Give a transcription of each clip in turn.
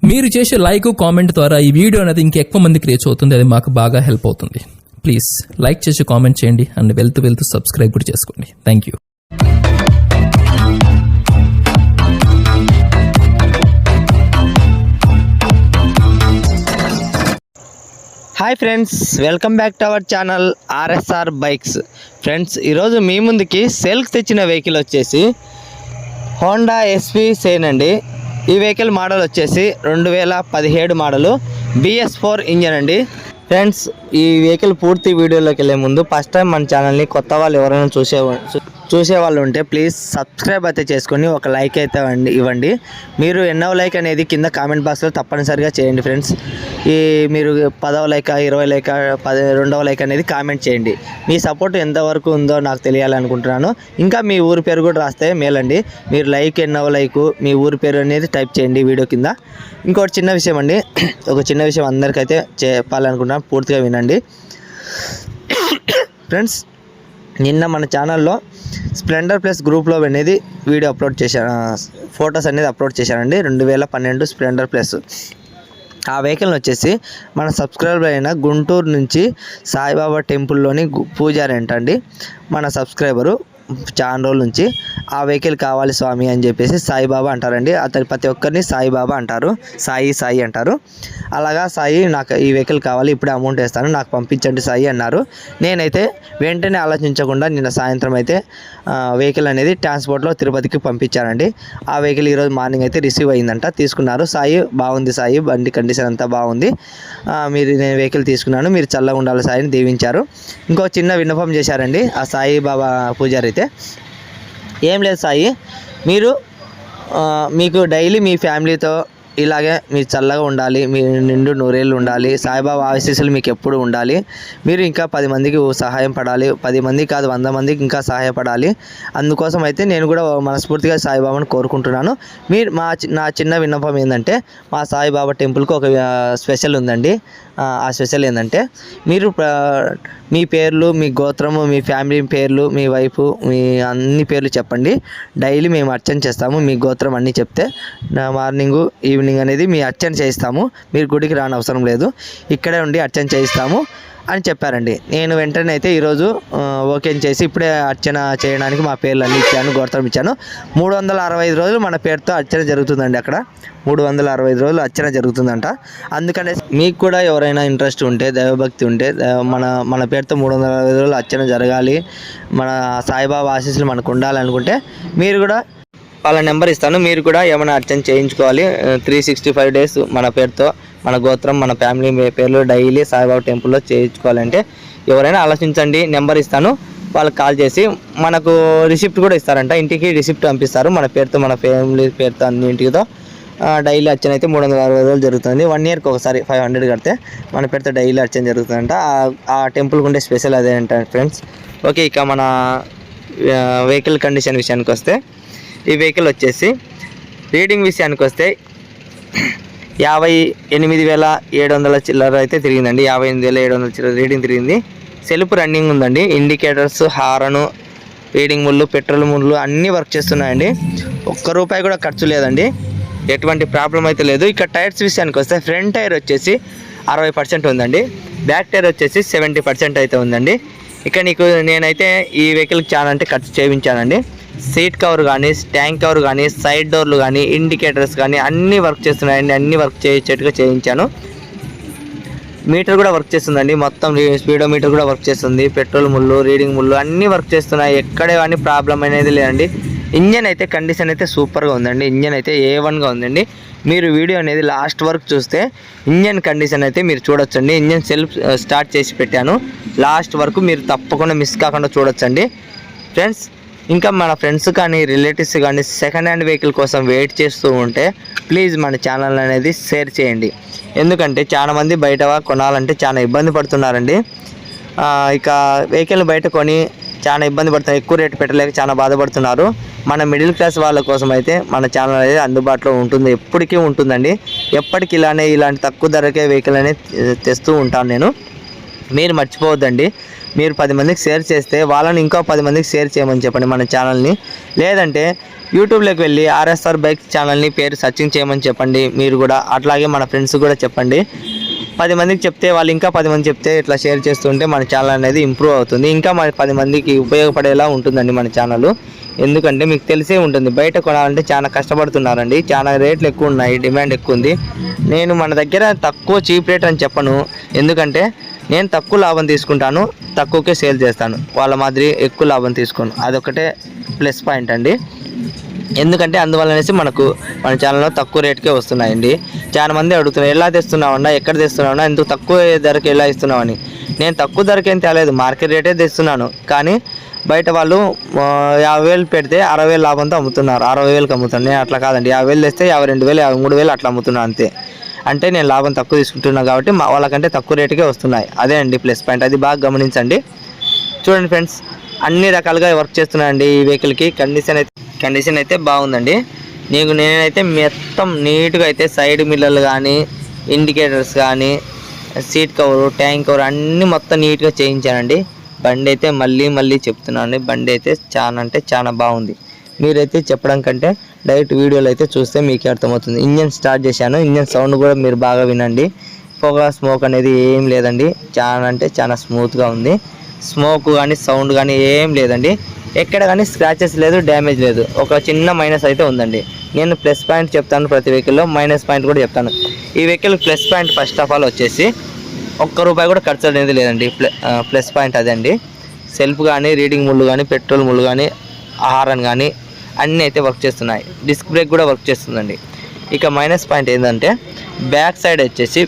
మీరు చేసే like comment ద్వారా ఈ వీడియో అనేది ఇంకెక్కువ మందికి రీచ్ అవుతుంది. అది మాకు బాగా హెల్ప్ అవుతుంది. ప్లీజ్ లైక్ చేసి కామెంట్ చేయండి అండ్ వెళ్తూ సబ్స్క్రైబ్ కూడా చేసుకోండి. Thank you. Hi friends, welcome back to our channel RSR bikes. Friends, ఈరోజు మీ ముందుకి సేల్కి తెచ్చిన వెహికల్ వచ్చేసి హోండా ఎస్వి షైన్ అండి. ఈ వెహికల్ మోడల్ వచ్చేసి 2017 మోడలు, BS4 ఇంజన్ అండి. ఫ్రెండ్స్, ఈ వెహికల్ పూర్తి వీడియోలోకి వెళ్ళే ముందు ఫస్ట్ టైం మన ఛానల్ని కొత్త వాళ్ళు ఎవరైనా చూసే వాళ్ళు ఉంటే ప్లీజ్ సబ్స్క్రైబ్ అయితే చేసుకొని ఒక లైక్ అయితే ఇవ్వండి. మీరు ఎన్నో లైక్ అనేది కింద కామెంట్ బాక్స్లో తప్పనిసరిగా చేయండి ఫ్రెండ్స్. మీరు 10వ లైక్, 20 లైక్, 2వ లైక్ అనేది కామెంట్ చేయండి. మీ సపోర్ట్ ఎంతవరకు ఉందో నాకు తెలియాలనుకుంటున్నాను. ఇంకా మీ ఊరి పేరు కూడా రాస్తే మేలండి. మీరు లైక్, ఎన్నో లైక్, మీ ఊరి పేరు అనేది టైప్ చేయండి వీడియో కింద. ఇంకోటి చిన్న విషయం అండి, ఒక చిన్న విషయం అందరికైతే చెప్పాలనుకుంటున్నాను, పూర్తిగా వినండి ఫ్రెండ్స్. నిన్న మన ఛానల్లో స్ప్లెండర్ ప్లస్ గ్రూప్లో అనేది వీడియో అప్లోడ్ చేశాను, ఫొటోస్ అనేది అప్లోడ్ చేశానండి. 2012 స్ప్లెండర్ ప్లస్. ఆ వెహికల్ని వచ్చేసి మన సబ్స్క్రైబర్ అయిన గుంటూరు నుంచి సాయిబాబా టెంపుల్లోని పూజారి అంటండి మన సబ్స్క్రైబరు. చాలా రోజుల నుంచి ఆ వెహికల్ కావాలి స్వామి అని చెప్పేసి సాయిబాబా అంటారండి. అతని ప్రతి ఒక్కరిని సాయిబాబా అంటారు, సాయి అంటారు. అలాగా సాయి, నాకు ఈ వెహికల్ కావాలి, ఇప్పుడే అమౌంట్ వేస్తాను, నాకు పంపించండి సాయి అన్నారు. నేనైతే వెంటనే ఆలోచించకుండా నిన్న సాయంత్రం అయితే వెహికల్ అనేది ట్రాన్స్పోర్ట్లో తిరుపతికి పంపించానండి. ఆ వెహికల్ ఈరోజు మార్నింగ్ అయితే రిసీవ్ అయిందంట, తీసుకున్నారు. సాయి, బాగుంది సాయి, బండి కండిషన్ అంతా బాగుంది, నేను వెహికల్ తీసుకున్నాను, మీరు చల్లగా ఉండాలి సాయిని దీవించారు. ఇంకో చిన్న విన్నపం చేశారండి ఆ సాయి బాబా పూజారి అయితే. ఏం లేదు సాయి, మీకు డైలీ మీ ఫ్యామిలీతో ఇలాగే మీరు చల్లగా ఉండాలి, మీరు నిండు నూరేళ్ళు ఉండాలి, సాయిబాబా ఆశీస్సులు మీకు ఎప్పుడు ఉండాలి, మీరు ఇంకా 10 మందికి సహాయం పడాలి, 10 మంది కాదు 100 మందికి ఇంకా సహాయపడాలి. అందుకోసం అయితే నేను కూడా మనస్ఫూర్తిగా సాయిబాబాను కోరుకుంటున్నాను. నా చిన్న విన్నపం ఏంటంటే, మా సాయిబాబా టెంపుల్కి ఒక స్పెషల్ ఉందండి. ఆ స్పెషల్ ఏంటంటే, మీరు మీ పేర్లు, మీ గోత్రము, మీ ఫ్యామిలీ పేర్లు, మీ వైఫ్, మీ అన్ని పేర్లు చెప్పండి. డైలీ మేము అర్చన చేస్తాము. మీ గోత్రం అన్నీ చెప్తే మార్నింగ్ ఈవినింగ్ అనేది మీ అర్చన చేయిస్తాము. మీరు గుడికి రానవసరం లేదు, ఇక్కడే ఉండి అర్చన చేయిస్తాము అని చెప్పారండి. నేను వెంటనే అయితే ఈరోజు ఓకే చేసి ఇప్పుడే అర్చన చేయడానికి మా పేర్లు అన్నీ ఇచ్చాను, గోత్రం ఇచ్చాను. 365 రోజులు మన పేరుతో అర్చన జరుగుతుందండి. అక్కడ 365 రోజులు అర్చన జరుగుతుందంట. అందుకనే మీకు కూడా ఎవరైనా ఇంట్రెస్ట్ ఉంటే, దైవభక్తి ఉంటే, మన పేరుతో 365 రోజులు అర్చన జరగాలి, మన సాయిబాబా ఆశీస్సులు మనకు ఉండాలనుకుంటే మీరు కూడా వాళ్ళ నెంబర్ ఇస్తాను. మీరు కూడా ఏమైనా అర్చన చేయించుకోవాలి, 365 డేస్ మన పేరుతో, మన గోత్రం, మన ఫ్యామిలీ పేర్లు డైలీ సాయిబాబా టెంపుల్లో చేయించుకోవాలంటే ఎవరైనా ఆలోచించండి. నెంబర్ ఇస్తాను, వాళ్ళకి కాల్ చేసి మనకు రిసిప్ట్ కూడా ఇస్తారంట. ఇంటికి రిసిప్ట్ పంపిస్తారు మన పేరుతో, మన ఫ్యామిలీ పేరుతో, అన్నింటితో డైలీ అర్చన అయితే 360 రోజులు జరుగుతుంది. 1 ఇయర్కి ఒకసారి 500 కడితే మన పేరుతో డైలీ అర్చన జరుగుతుందంట. ఆ టెంపుల్కి ఉండే స్పెషల్ అదే అంట ఫ్రెండ్స్. ఓకే, ఇక మన వెహికల్ కండిషన్ విషయానికి వస్తే, ఈ వెహికల్ వచ్చేసి రీడింగ్ విషయానికి వస్తే 58,700 చిల్లర అయితే తిరిగిందండి. 58,700 చిల్లర రీడింగ్ తిరిగింది. సెల్ఫ్ రన్నింగ్ ఉందండి. ఇండికేటర్స్, హారను, రీడింగ్ ముళ్ళు, పెట్రోల్ ముళ్ళు అన్నీ వర్క్ చేస్తున్నాయండి. ₹1 కూడా ఖర్చు లేదండి, ఎటువంటి ప్రాబ్లం అయితే లేదు. ఇక టైర్స్ విషయానికి వస్తే ఫ్రంట్ టైర్ వచ్చేసి 60% ఉందండి, బ్యాక్ టైర్ వచ్చేసి 70% అయితే ఉందండి. ఇక నేనైతే ఈ వెహికల్కి చాలా అంటే ఖర్చు చేయించానండి. సీట్ కవర్ కానీ, ట్యాంక్ కవర్ కానీ, సైడ్ డోర్లు కానీ, ఇండికేటర్స్ కానీ అన్నీ వర్క్ చేస్తున్నాయండి. అన్నీ వర్క్ చేయించేట్టుగా చేయించాను. మీటర్ కూడా వర్క్ చేస్తుందండి, మొత్తం స్పీడోమీటర్ కూడా వర్క్ చేస్తుంది, పెట్రోల్ ముళ్ళు, రీడింగ్ ముళ్ళు అన్నీ వర్క్ చేస్తున్నాయి. ఎక్కడే కానీ ప్రాబ్లం అనేది లేదండి. ఇంజన్ అయితే కండిషన్ అయితే సూపర్గా ఉందండి. ఇంజన్ అయితే A1గా ఉందండి. మీరు వీడియో అనేది లాస్ట్ వరకు చూస్తే ఇంజన్ కండిషన్ అయితే మీరు చూడొచ్చండి. ఇంజన్ సెల్ఫ్ స్టార్ట్ చేసి పెట్టాను, లాస్ట్ వరకు మీరు తప్పకుండా మిస్ కాకుండా చూడొచ్చండి ఫ్రెండ్స్. ఇంకా మన ఫ్రెండ్స్ కానీ, రిలేటివ్స్ కానీ సెకండ్ హ్యాండ్ వెహికల్ కోసం వెయిట్ చేస్తూ ఉంటే ప్లీజ్ మన ఛానల్ అనేది షేర్ చేయండి. ఎందుకంటే చాలామంది బయట కొనాలంటే చాలా ఇబ్బంది పడుతున్నారండి. ఇక వెహికల్ బయట కొని చాలా ఇబ్బంది పడుతున్నారు, ఎక్కువ రేటు పెట్టలేక చాలా బాధపడుతున్నారు. మన మిడిల్ క్లాస్ వాళ్ళ కోసం అయితే మన ఛానల్ అనేది అందుబాటులో ఉంటుంది, ఎప్పటికీ ఉంటుందండి. ఎప్పటికి ఇలాంటి తక్కువ ధరకే వెహికల్ అనేది తెస్తూ ఉంటాను నేను. మీరు మర్చిపోవద్దండి, మీరు 10 మందికి షేర్ చేస్తే వాళ్ళని ఇంకో 10 మందికి షేర్ చేయమని చెప్పండి మన ఛానల్ని. లేదంటే యూట్యూబ్లోకి వెళ్ళి ఆర్ఎస్ఆర్ బైక్ ఛానల్ని పేరు సర్చింగ్ చేయమని చెప్పండి మీరు కూడా. అట్లాగే మన ఫ్రెండ్స్ కూడా చెప్పండి. 10 మందికి చెప్తే వాళ్ళు ఇంకా 10 మంది చెప్తే ఇట్లా షేర్ చేస్తుంటే మన ఛానల్ అనేది ఇంప్రూవ్ అవుతుంది. ఇంకా మన 10 మందికి ఉపయోగపడేలా ఉంటుందండి మన ఛానల్. ఎందుకంటే మీకు తెలిసే ఉంటుంది, బయట కొనాలంటే చాలా కష్టపడుతున్నారండి, చాలా రేట్లు ఎక్కువ ఉన్నాయి, డిమాండ్ ఎక్కువ ఉంది. నేను మన దగ్గర తక్కువ చీప్ రేట్ అని చెప్పను, ఎందుకంటే నేను తక్కువ లాభం తీసుకుంటాను, తక్కువకే సేల్ చేస్తాను. వాళ్ళ మాదిరి ఎక్కువ లాభం తీసుకోను. అదొకటే ప్లస్ పాయింట్ అండి. ఎందుకంటే అందువల్లనేసి మనకు మన ఛానల్లో తక్కువ రేటుకే వస్తున్నాయండి. చాలా మంది అడుగుతున్నారు, ఎలా తెస్తున్నావన్నా, ఎక్కడ తెస్తున్నావన్నా, ఎందుకు తక్కువ ధరకి ఎలా ఇస్తున్నావని. నేను తక్కువ ధరకేం తేలేదు, మార్కెట్ రేటే తెస్తున్నాను. కానీ బయట వాళ్ళు 50,000 పెడితే 60,000 లాభంతో అమ్ముతున్నారు, 60,000కి అమ్ముతాను. నేను అట్లా కాదండి, 50,000 తెస్తే 52,000 53,000 అట్లా అమ్ముతున్నాను అంతే. అంటే నేను లాభం తక్కువ తీసుకుంటున్నాను కాబట్టి వాళ్ళకంటే తక్కువ రేటుకే వస్తున్నాయి. అదే అండి ప్లస్ పాయింట్, అది బాగా గమనించండి. చూడండి ఫ్రెండ్స్, అన్ని రకాలుగా వర్క్ చేస్తున్నానండి ఈ వెహికల్కి. కండిషన్ అయితే బాగుందండి. నేనైతే మొత్తం నీట్గా అయితే సైడ్ మిర్రర్లు కానీ, ఇండికేటర్స్ కానీ, సీట్ కవరు, ట్యాంక్ కవర్ అన్నీ మొత్తం నీట్గా చేయించానండి. బండి అయితే మళ్ళీ చెప్తున్నాను, బండి అయితే చాలా అంటే చాలా బాగుంది. మీరైతే చెప్పడం కంటే డైరెక్ట్ వీడియోలు అయితే చూస్తే మీకే అర్థమవుతుంది. ఇంజన్ స్టార్ట్ చేశాను, ఇంజన్ సౌండ్ కూడా మీరు బాగా వినండి. పొగ స్మోక్ అనేది ఏం లేదండి, చాలా అంటే చాలా స్మూత్గా ఉంది. స్మోక్ కానీ సౌండ్ కానీ ఏం లేదండి, ఎక్కడ కానీ స్క్రాచెస్ లేదు, డ్యామేజ్ లేదు. ఒక చిన్న మైనస్ అయితే ఉందండి. నేను ప్లస్ పాయింట్ చెప్తాను ప్రతి వెహికల్లో, మైనస్ పాయింట్ కూడా చెప్తాను. ఈ vehicle plus point first of all వచ్చేసి ₹1 కూడా ఖర్చు అనేది లేదండి. ప్లస్ పాయింట్ అదే అండి. సెల్ఫ్ కానీ, రీడింగ్ ముళ్ళు కానీ, పెట్రోల్ ముళ్ళు కానీ, హారన్ కానీ అన్నీ అయితే వర్క్ చేస్తున్నాయి. డిస్క్ బ్రేక్ కూడా వర్క్ చేస్తుందండి. ఇక మైనస్ పాయింట్ ఏంటంటే బ్యాక్ సైడ్ వచ్చేసి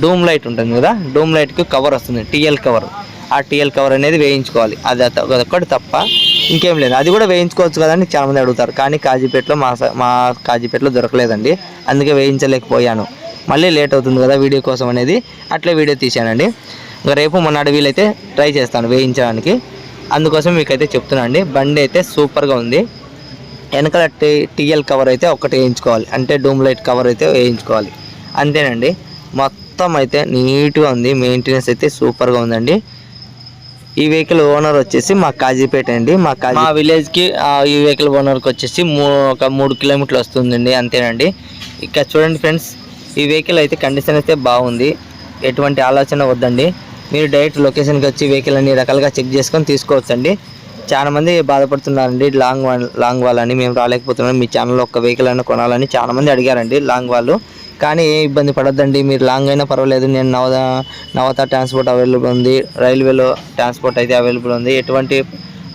డూమ్ లైట్ ఉంటుంది కదా, డూమ్ లైట్కి కవర్ వస్తుంది, టీఎల్ కవర్. ఆ టీఎల్ కవర్ అనేది వేయించుకోవాలి, అదొక్కటి తప్ప ఇంకేం లేదు. అది కూడా వేయించుకోవచ్చు కదండి చాలామంది అడుగుతారు, కానీ కాజీపేటలో మా కాజీపేటలో దొరకలేదండి, అందుకే వేయించలేకపోయాను. మళ్ళీ లేట్ అవుతుంది కదా వీడియో కోసం అనేది అట్లే వీడియో తీశానండి. ఇంకా రేపు మొన్నటి వీలైతే ట్రై చేస్తాను వేయించడానికి, అందుకోసం మీకైతే చెప్తున్నాను అండి. బండి అయితే సూపర్గా ఉంది. వెనకాల టీఎల్ కవర్ అయితే ఒకటి వేయించుకోవాలి, అంటే డూమ్ లైట్ కవర్ అయితే వేయించుకోవాలి, అంతేనండి. మొత్తం అయితే నీట్గా ఉంది, మెయింటెనెన్స్ అయితే సూపర్గా ఉందండి. ఈ వెహికల్ ఓనర్ వచ్చేసి మా కాజీపేట అండి. మా విలేజ్కి ఈ వెహికల్ ఓనర్కి వచ్చేసి ఒక 3 కిలోమీటర్లు వస్తుందండి, అంతేనండి. ఇక చూడండి ఫ్రెండ్స్, ఈ వెహికల్ అయితే కండిషన్ అయితే బాగుంది, ఎటువంటి ఆలోచన వద్దండి. మీరు డైరెక్ట్ లొకేషన్కి వచ్చి వెహికల్ అన్ని రకాలుగా చెక్ చేసుకొని తీసుకోవచ్చండి. చాలామంది బాధపడుతున్నారండి లాంగ్ వాల్ అని, మేము రాలేకపోతున్నాం, మీ ఛానల్లో ఒక వెహికల్ అయినా కొనాలని చాలామంది అడిగారండి లాంగ్ వాళ్ళు. కానీ ఏ ఇబ్బంది పడొద్దండి, మీరు లాంగ్ అయినా పర్వాలేదు, నేను నవత ట్రాన్స్పోర్ట్ అవైలబుల్ ఉంది, రైల్వేలో ట్రాన్స్పోర్ట్ అయితే అవైలబుల్ ఉంది. ఎటువంటి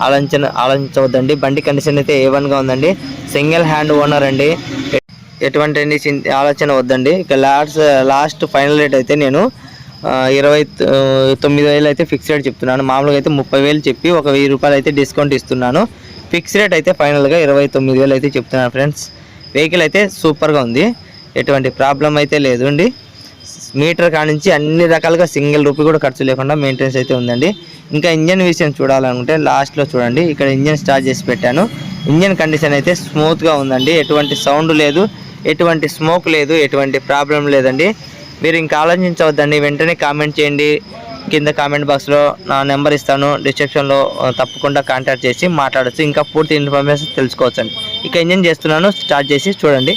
ఆలోచించవద్దండి. బండి కండిషన్ అయితే ఏ1గా ఉందండి, సింగిల్ హ్యాండ్ ఓనర్ అండి, ఎటువంటి ఆలోచన వద్దండి. ఇక లాస్ట్ ఫైనల్ రేట్ అయితే నేను 29,000 అయితే ఫిక్స్ రేట్ చెప్తున్నాను. మామూలుగా అయితే 30,000 చెప్పి ఒక ₹1,000 అయితే డిస్కౌంట్ ఇస్తున్నాను. ఫిక్స్ రేట్ అయితే ఫైనల్గా 29,000 అయితే చెప్తున్నాను ఫ్రెండ్స్. వెహికల్ అయితే సూపర్గా ఉంది, ఎటువంటి ప్రాబ్లం అయితే లేదు అండి. మీటర్ కానించి అన్ని రకాలుగా ₹1 కూడా ఖర్చు లేకుండా మెయింటెనెన్స్ అయితే ఉందండి. ఇంకా ఇంజన్ విషయం చూడాలనుకుంటే లాస్ట్లో చూడండి, ఇక్కడ ఇంజన్ స్టార్ట్ చేసి పెట్టాను. ఇంజన్ కండిషన్ అయితే స్మూత్గా ఉందండి, ఎటువంటి సౌండ్ లేదు, ఎటువంటి స్మోక్ లేదు, ఎటువంటి ప్రాబ్లం లేదండి. మీరు ఇంకా ఆలోచించవద్దండి, వెంటనే కామెంట్ చేయండి. కింద కామెంట్ బాక్స్లో నా నెంబర్ ఇస్తాను, డిస్క్రిప్షన్లో తప్పకుండా కాంటాక్ట్ చేసి మాట్లాడచ్చు, ఇంకా పూర్తి ఇన్ఫర్మేషన్ తెలుసుకోవచ్చండి. ఇక ఇంజన్ చేస్తున్నాను, స్టార్ట్ చేసి చూడండి.